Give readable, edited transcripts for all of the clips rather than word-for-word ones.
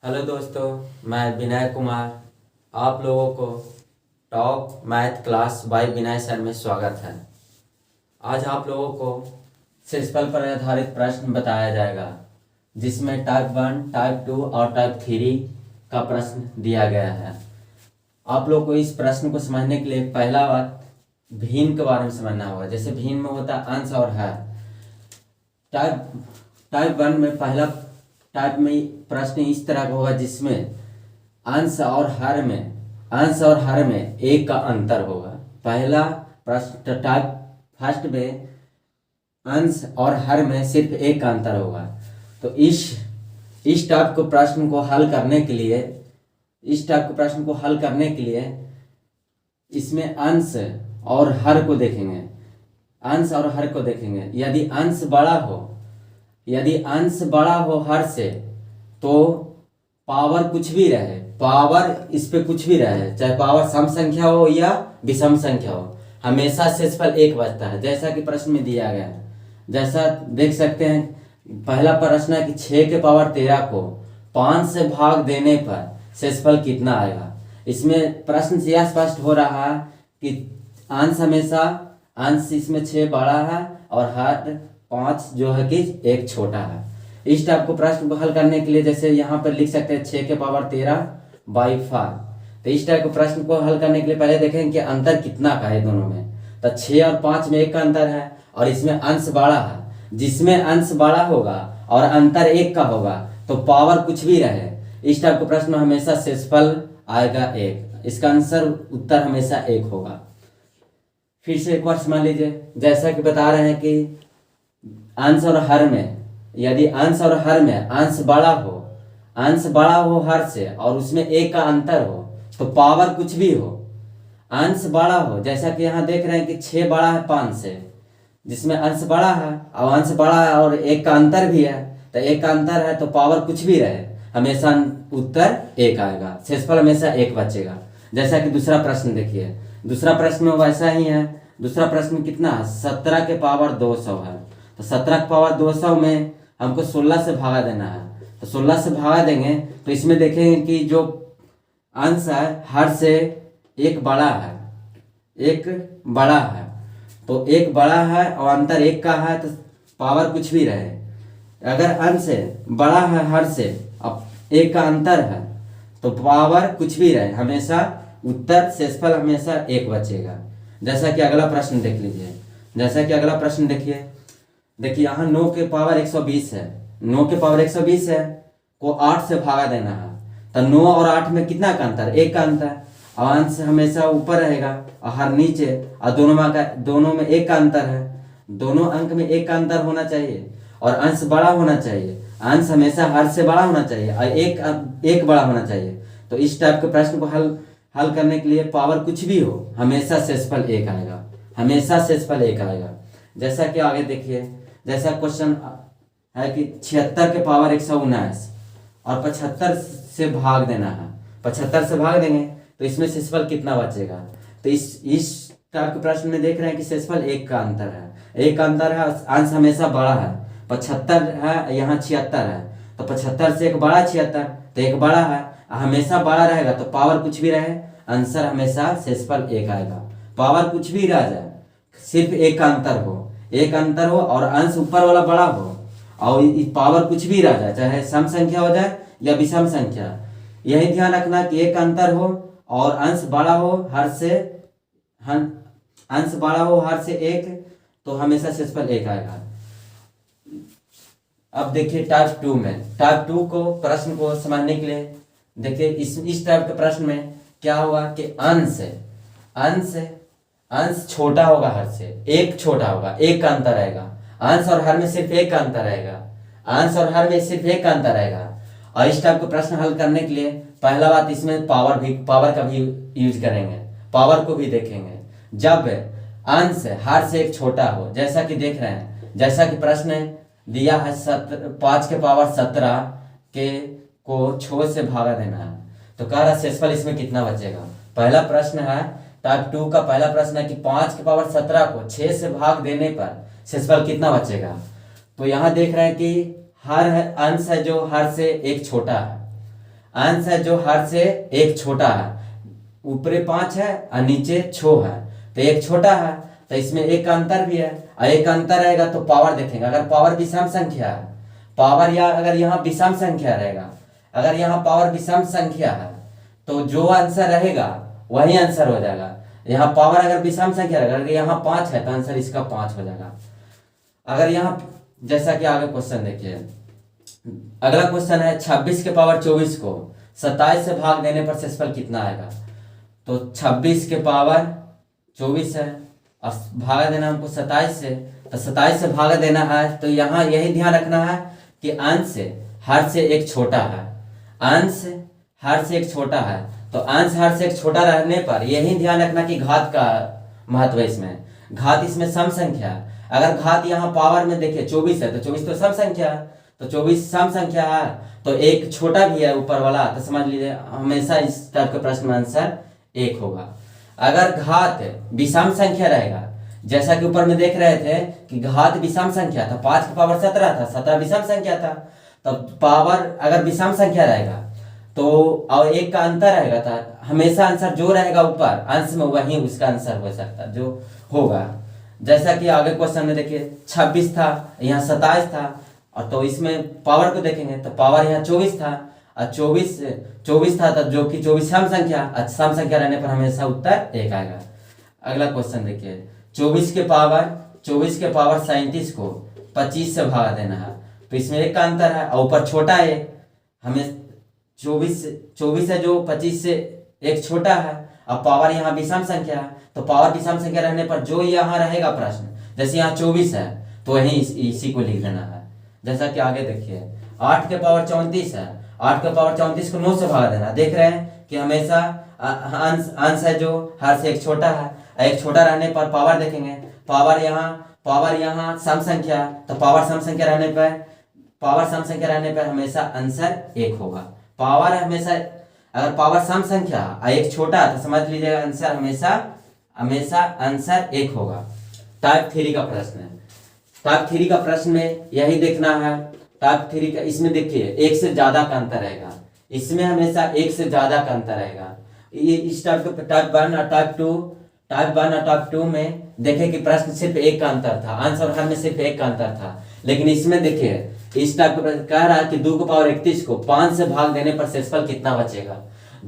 Hello दोस्तों, मैं विनय कुमार। आप लोगों को टॉप मैथ क्लास बाय विनय सर में स्वागत है। आज आप लोगों को सेक्सुअल पर आधारित प्रश्न बताया जाएगा, जिसमें टाइप 1, टाइप 2 और टाइप 3 का प्रश्न दिया गया है। आप लोग को इस प्रश्न को समझने के लिए पहला बात भिन्न के बारे में समझना होगा। जैसे भिन्न में होता है अंश और हर। टाइप टाइप 1 में पहला टाइप में प्रश्न इस तरह का होगा, जिसमें अंश और हर में एक का अंतर होगा। पहला प्रश्न टाइप फर्स्ट में अंश और हर में सिर्फ एक का अंतर होगा। तो इस टाइप को प्रश्न को हल करने के लिए इसमें अंश और हर को देखेंगे। यदि अंश बड़ा हो हर से, तो पावर कुछ भी रहे, पावर इस पे कुछ भी रहे, चाहे पावर सम संख्या हो या विषम संख्या हो, हमेशा शेषफल एक बचता है, जैसा कि प्रश्न में दिया गया है। जैसा देख सकते हैं, पहला प्रश्न है कि 6 के पावर 13 को 5 से भाग देने पर शेषफल कितना आएगा। इसमें प्रश्न से यह स्पष्ट हो रहा है कि अंश इसमें 6 बड़ा है और हर 5 जो है कि एक छोटा है। इस टाइप को प्रश्न को हल करने के लिए जैसे यहाँ पर लिख सकते हैं 6 के पावर 13/5। तो इस टाइप को प्रश्न को हल करने के लिए पहले देखें कि अंतर कितना का है दोनों में। तो 6 और 5 में 1 का अंतर है और इसमें अंश बड़ा है। जिसमें अंश बड़ा होगा और अंतर 1 का होगा तो पावर कुछ भी रहे, इस टाइप को प्रश्न में हमेशा शेषफल आएगा 1। इसका आंसर उत्तर हमेशा 1 होगा। फिर से एक बार समझ लीजिए, जैसा कि बता रहे हैं कि अंश और हर में, यदि अंश और हर में अंश बड़ा हो हर से और उसमें 1 का अंतर हो, तो पावर कुछ भी हो, अंश बड़ा हो, जैसा कि यहाँ देख रहे हैं कि 6 बड़ा है 5 से, जिसमें अंश बड़ा है और 1 का अंतर भी है, तो 1 का अंतर है तो पावर कुछ भी रहे, हमेशा उत्तर 1 आएगा, शेषफल हमेशा 1 बचेगा। जैसा कि दूसरा प्रश्न देखिए, दूसरा प्रश्न में वैसा ही है। दूसरा प्रश्न कितना है, 17 के पावर 200 है। तो 17 के पावर 200 में हमको 16 से भागा देना है। तो 16 से भागा देंगे तो इसमें देखेंगे कि जो अंश है हर से एक बड़ा है, तो 1 बड़ा है और अंतर 1 का है, तो पावर कुछ भी रहे। अगर अंश बड़ा है हर से अब 1 का अंतर है तो पावर कुछ भी रहे, हमेशा उत्तर शेषफल हमेशा 1 बचेगा। जैसा कि अगला प्रश्न देख लीजिए। देखिए यहाँ 9 के पावर 120 है। 9 के पावर 120 है को 8 से भागा देना है। तो 9 और 8 में कितना का अंतर, 1 का अंतर, और अंश हमेशा ऊपर रहेगा और हर नीचे, और दोनों में 1 का अंतर है। दोनों अंक में 1 का अंतर होना चाहिए और अंश बड़ा होना चाहिए। अंश हमेशा हर से बड़ा होना चाहिए और एक बड़ा होना चाहिए। तो इस टाइप के प्रश्न को हल करने के लिए पावर कुछ भी हो, हमेशा शेषफल 1 आएगा। जैसा कि आगे देखिए, जैसा क्वेश्चन है कि 76 के पावर 119 और 75 से भाग देना है। 75 से भाग देंगे तो इसमें शेषफल कितना बचेगा। तो इस टाइप के प्रश्न में देख रहे हैं कि शेषफल 1 का अंतर है, अंश हमेशा बड़ा है। 75 है, यहाँ 76 है, तो 75 से एक बड़ा 76, तो 1 बड़ा है, हमेशा बड़ा रहेगा तो पावर कुछ भी रहे, आंसर हमेशा शेषफल 1 आएगा। पावर कुछ भी रह जाए, सिर्फ 1 का अंतर हो और अंश ऊपर वाला बड़ा हो और पावर कुछ भी रह जाए, चाहे सम संख्या हो जाए या विषम संख्या, यही ध्यान रखना कि 1 का अंतर हो और अंश बड़ा हो हर से 1, तो हमेशा शेषफल 1 आएगा। अब देखिए टाइप 2 को प्रश्न को समझने के लिए देखिए, इस टाइप के प्रश्न में क्या होगा कि अंश छोटा होगा हर से, 1 छोटा होगा, 1 का अंतर आएगा। अंश और हर में सिर्फ 1 का अंतर आएगा। और इस टाइप के प्रश्न हल करने के लिए पहला बात, इसमें पावर का भी यूज करेंगे, पावर को भी देखेंगे। जब अंश हर से 1 छोटा हो, जैसा कि देख रहे हैं, जैसा कि प्रश्न दिया है 5 के पावर 17 को 6 से भागा देना है, तो कह रहा शेषफल इसमें कितना बचेगा। पहला प्रश्न है टाइप 2 का, पहला प्रश्न है कि 5 के पावर 17 को 6 से भाग देने पर शेषफल कितना बचेगा। तो यहाँ देख रहे हैं कि हर अंश है जो हर से 1 छोटा है, अंश है जो हर से एक छोटा है, ऊपरी 5 है और नीचे 6 है, तो एक छोटा है, तो इसमें एक का अंतर भी है, और एक का अंतर रहेगा तो पावर देखेंगे। अगर पावर विषम संख्या है, पावर या अगर यहाँ विषम संख्या रहेगा, अगर यहाँ पावर विषम संख्या है तो जो आंसर रहेगा वही आंसर हो जाएगा। यहाँ पावर अगर विषम संख्या रहेगा, अगर यहाँ 5 है तो आंसर इसका 5 हो जाएगा। अगर यहाँ जैसा कि आगे क्वेश्चन देखिए, अगला क्वेश्चन है 26 के पावर 24 को 27 से भाग देने पर शेषफल कितना आएगा। तो 26 के पावर 24 है और भागा देना हमको 27 से, तो 27 से भागा देना है, तो यहाँ यही ध्यान रखना है कि अंश हर से एक छोटा है, अंश हर से एक छोटा है, तो अंश हर से एक छोटा रहने पर यही ध्यान रखना कि घात का महत्व है इसमें। घात इसमें सम संख्या है, अगर घात यहाँ पावर में देखिए 24 है तो 24 तो सम संख्या है, तो 24 सम संख्या है, तो एक छोटा भी है ऊपर वाला, तो समझ लीजिए हमेशा इस टाइप के प्रश्न में आंसर 1 होगा। अगर घात विषम संख्या रहेगा, जैसा कि ऊपर में देख रहे थे कि घात विषम संख्या था, 5 की पावर 17 था, 17 विषम संख्या था, तब पावर अगर विषम संख्या रहेगा तो और एक का अंतर रहेगा, था हमेशा आंसर जो रहेगा ऊपर अंश में वही उसका आंसर हो सकता जो होगा। जैसा कि आगे क्वेश्चन में देखिए 26 था, यहाँ 27 था, और तो इसमें पावर को देखेंगे तो पावर यहाँ 24 था और 24 था, तो जो कि 24 सम संख्या, सम संख्या रहने पर हमेशा उत्तर 1 आएगा। अगला क्वेश्चन देखिए 24 के पावर 37 को 25 से भागा देना है, तो इसमें एक का अंतर है और ऊपर छोटा है, हमें 24 है जो 25 से एक छोटा है, अब पावर यहाँ विषम संख्या है, तो पावर विषम संख्या रहने पर जो यहाँ रहेगा प्रश्न, जैसे यहाँ 24 है तो वही इसी को लिख देना है। जैसा कि आगे देखिए 8 के पावर 34 है, 8 के पावर 34 को 9 से भागा देना, देख रहे हैं कि हमेशा अंश है जो हर से एक छोटा है, एक छोटा रहने पर पावर देखेंगे, पावर यहाँ सम संख्या, तो पावर सम संख्या रहने पर हमेशा आंसर 1 होगा। पावर हमेशा अगर पावर सम संख्या और एक छोटा, तो समझ लीजिएगा आंसर हमेशा आंसर 1 होगा। टाइप 3 का प्रश्न है, टाइप 3 का प्रश्न में यही देखना है। टाइप 3 का इसमें देखिए 1 से ज्यादा का अंतर रहेगा, इसमें हमेशा 1 से ज्यादा का अंतर रहेगा। ये इस टाइप टाइप 1 और टाइप 2 में देखे कि प्रश्न सिर्फ 1 का अंतर था, अंश और हर में सिर्फ 1 का अंतर था, लेकिन इसमें देखिए इस टाइप का प्रश्न कह रहा है कि 2 के पावर 31 को 5 से भाग देने पर शेषफल कितना बचेगा।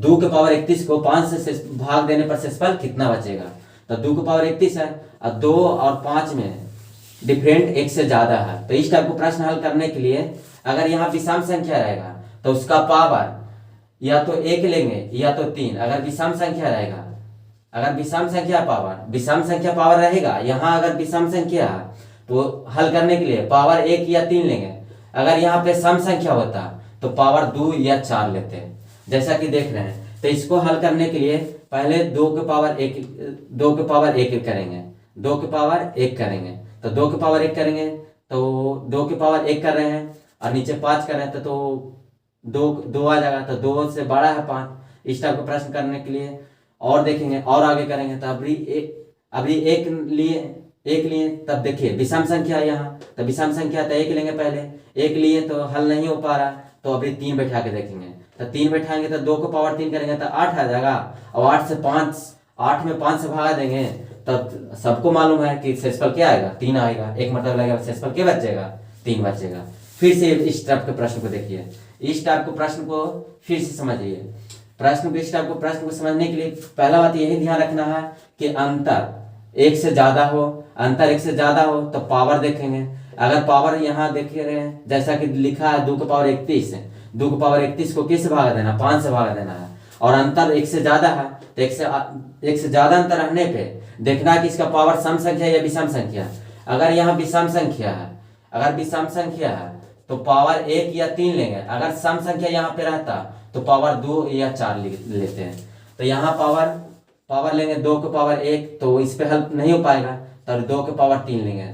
2 के पावर 31 को 5 से भाग देने पर शेषफल कितना बचेगा, तो 2 के पावर 31 है और 2 और 5 में डिफरेंट 1 से ज्यादा है, तो इस टाइप को प्रश्न हल करने के लिए अगर यहाँ विषम संख्या रहेगा तो उसका पावर या तो 1 लेंगे या तो 3। अगर विषम संख्या रहेगा, अगर विषम संख्या पावर रहेगा, यहाँ अगर विषम संख्या है तो हल करने के लिए पावर 1 या 3 लेंगे। अगर यहाँ पे सम संख्या होता तो पावर 2 या 4 लेते हैं, जैसा कि देख रहे हैं। तो इसको हल करने के लिए पहले 2 के पावर 1 करेंगे, 2 के पावर 1 करेंगे, तो 2 के पावर 1 करेंगे तो 2 के पावर 1 कर रहे हैं और नीचे 5 कर रहे हैं, तो 2 आ जाएगा, तो 2 से बड़ा है 5। इस टाइप का प्रश्न करने के लिए और देखेंगे और आगे करेंगे, तो अभी एक लिए तब देखिए विषम संख्या यहाँ, तो विषम संख्या तो 1 लेंगे, पहले 1 लिए तो हल नहीं हो पा रहा, तो अभी 3 बैठा के देखेंगे, तो 3 बैठाएंगे तो 2 को पावर 3 करेंगे तो 8 आ जाएगा, और 8 में 5 से भागा देंगे, तो सबको मालूम है कि शेषफल क्या आएगा, 3 आएगा। एक मतलब लगेगा शेषफल क्या बचेगा, 3 बचेगा। फिर से इस टाइप के प्रश्न को देखिए, इस टाइप के प्रश्न को फिर से समझिए। इस टाइप को प्रश्न को समझने के लिए पहला बात यही ध्यान रखना है कि अंतर 1 से ज्यादा हो तो पावर देखेंगे। अगर पावर यहाँ देख रहे हैं जैसा कि लिखा है 2 के पावर 31 है, 2 के पावर 31 को किस से भागा देना, 5 से भागा देना है, और अंतर 1 से ज्यादा है, तो 1 से ज्यादा अंतर रहने पे देखना है कि इसका पावर सम संख्या या विषम संख्या। अगर यहाँ विषम संख्या है तो पावर 1 या 3 लेंगे, अगर सम संख्या यहाँ पे रहता तो पावर 2 या 4 लेते हैं। तो यहाँ पावर लेंगे 2 के पावर 1, तो इस पे हेल्प नहीं हो पाएगा, तो 2 के पावर 3 लेंगे,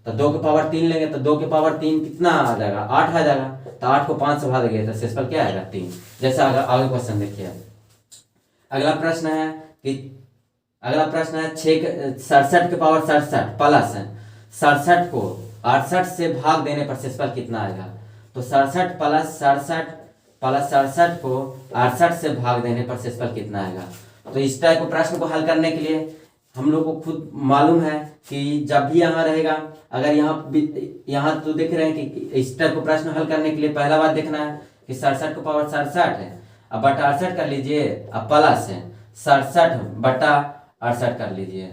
तो 2 के पावर 3 लेंगे तो 2 के पावर 3 कितना आ जाएगा, 8 आ जाएगा, तो 8 को 5 से भाग देंगे तो शेषफल क्या आएगा, 3। जैसा आगे क्वेश्चन देखिए। अगला प्रश्न है 67 के पावर 67 प्लस 67 को 68 से भाग देने पर शेषफल कितना आएगा। तो 67 प्लस प्लस 67 को 68 से भाग देने पर शेषफल कितना आएगा। तो इस टाइप के प्रश्न को हल करने के लिए हम लोग को खुद मालूम है कि जब भी यहाँ रहेगा, अगर यहाँ तो देख रहे हैं कि इस टाइप को प्रश्न हल करने के लिए पहला बात देखना है कि 67 को पावर 67 है, अब बटा 68 कर लीजिए, अब प्लस है 67 बटा 68 कर लीजिए।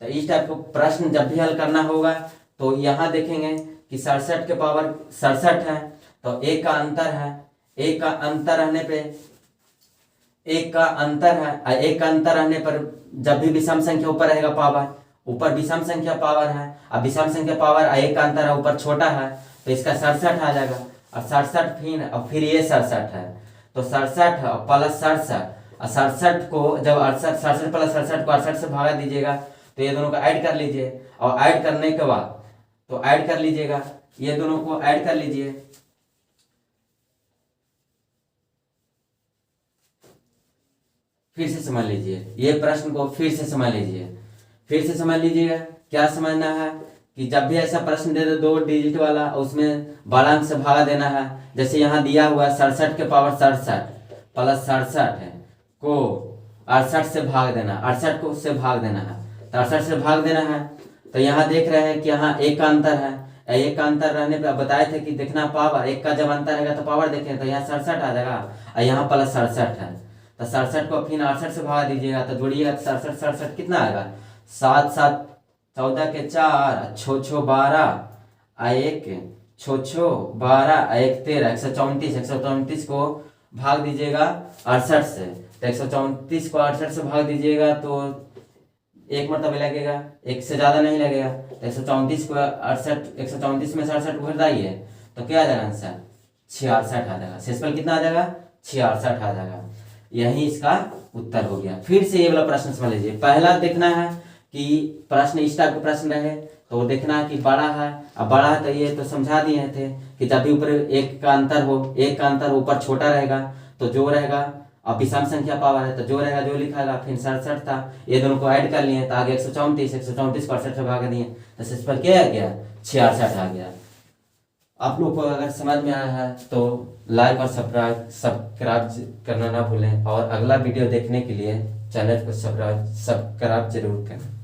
तो इस टाइप को प्रश्न जब भी हल करना होगा तो यहाँ देखेंगे कि 67 के पावर 67 है, तो एक का अंतर है, एक का अंतर रहने पे एक का अंतर रहने पर जब भी विषम संख्या ऊपर रहेगा पावर, ऊपर विषम संख्या पावर है, अब विषम संख्या पावर एक का अंतर है, ऊपर छोटा है, तो इसका 67 आ जाएगा। और 67 फिर ये 67 है, तो 67 प्लस 67, और 67 को जब 67 प्लस 67 को 68 से भागा दीजिएगा तो ये दोनों को ऐड कर लीजिए, और ऐड करने के बाद तो ऐड कर लीजिएगा, ये दोनों को ऐड कर लीजिए, फिर से समझ लीजिए, ये प्रश्न को फिर से समझ लीजिएगा। क्या समझना है कि जब भी ऐसा प्रश्न दे दो 2 डिजिट वाला, उसमें बड़ा अंक से भागा देना है। जैसे यहाँ दिया हुआ 67 के पावर 67 प्लस 67 है को 68 से भाग देना, 68 को उससे भाग देना है, तो 68 से भाग देना है। तो यहाँ देख रहे हैं कि यहाँ एक का अंतर है, एक का अंतर रहने पे बताए थे कि देखना पावर, एक का जब अंतर रहेगा तो पावर देखें, तो यहाँ 67 आ जाएगा, और यहाँ प्लस 67 है, तो 67 को फिर 68 से भागा दीजिएगा, तो जोड़िएगा तो 67 कितना आएगा, 7 7 14 के 4 6 6 12 1 6 6 12 1 13 134 को भाग दीजिएगा 68 से, तो 134 को 68 से भाग दीजिएगा तो एक मरतबा लगेगा, एक से ज़्यादा नहीं लगेगा। तो 134 को 68 134 में 67 को घटाइए तो क्या आ जाएगा आंसर, 66 आ जाएगा। शेषफल कितना आ जाएगा, 66 आ जाएगा। यही इसका उत्तर हो गया। फिर से ये वाला प्रश्न समझ लीजिए। पहला देखना है कि प्रश्न इस टाइप का प्रश्न रहे तो देखना है कि बड़ा है, अब बड़ा है तो ये तो समझा दिए थे कि जब भी ऊपर एक का अंतर ऊपर छोटा रहेगा तो जो रहेगा, अब विषम संख्या पावर है तो जो रहेगा जो लिखाएगा, फिर 67 था, ये दोनों को ऐड कर लिए तो आगे 134 को 68 से भाग दिए तो शेषफल क्या आ गया, 66 आ गया। आप लोग को अगर समझ में आया है तो लाइक और सब्सक्राइब करना ना भूलें, और अगला वीडियो देखने के लिए चैनल को सब्सक्राइब जरूर करें।